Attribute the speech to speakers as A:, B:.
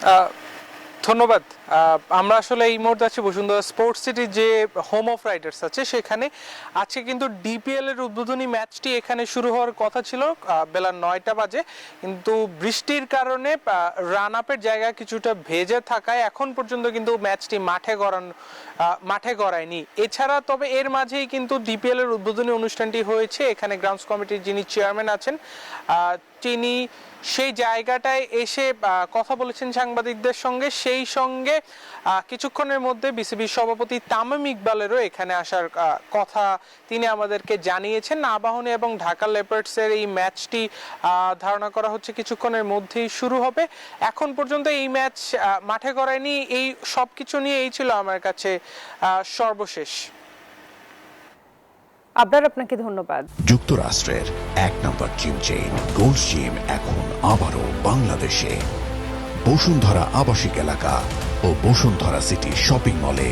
A: আহ, ধন্যবাদ। আমরা আসলে এই মুহূর্তে আছি বসুন্ধরা স্পোর্টস সিটি যে হোম অফ রাইডার্স আছে সেখানে। আজকে কিন্তু ডিপিএল এর উদ্বোধনী ম্যাচটি এখানে শুরু হওয়ার কথা ছিল বেলা 9টা বাজে, কিন্তু বৃষ্টির কারণে রান আপের জায়গা কিছুটা ভেজে থাকায় এখন পর্যন্ত কিন্তু ম্যাচটি মাঠে গড়ায়নি। এছাড়া তবে এর মাঝেই কিন্তু ডিপিএল এর উদ্বোধনী অনুষ্ঠানটি হয়েছে। এখানে গ্রাউন্ডস কমিটির যিনি চেয়ারম্যান আছেন তিনি সেই জায়গাটায় এসে কথা বলেছেন সাংবাদিকদের সঙ্গে। সেই সঙ্গে কিছুক্ষণের মধ্যে বিসিবির সভাপতি তামিম ইকবালেরও এখানে আসার কথা তিনি আমাদেরকে জানিয়েছেন। আবাহনী এবং ঢাকা লেপার্ডসের এই ম্যাচটি ধারণা করা হচ্ছে কিছুক্ষণের মধ্যেই শুরু হবে। এখন পর্যন্ত এই ম্যাচ মাঠে গড়ায়নি। এই সব কিছু নিয়ে এই ছিল আমার কাছে সর্বশেষ।
B: আপনাকে ধন্যবাদ।
C: যুক্তরাষ্ট্রের এক নম্বর জিম চেইন গোল্ড জিম এখন আবারও বাংলাদেশে। বসুন্ধরা আবাসিক এলাকা ও বসুন্ধরা সিটি শপিং মলে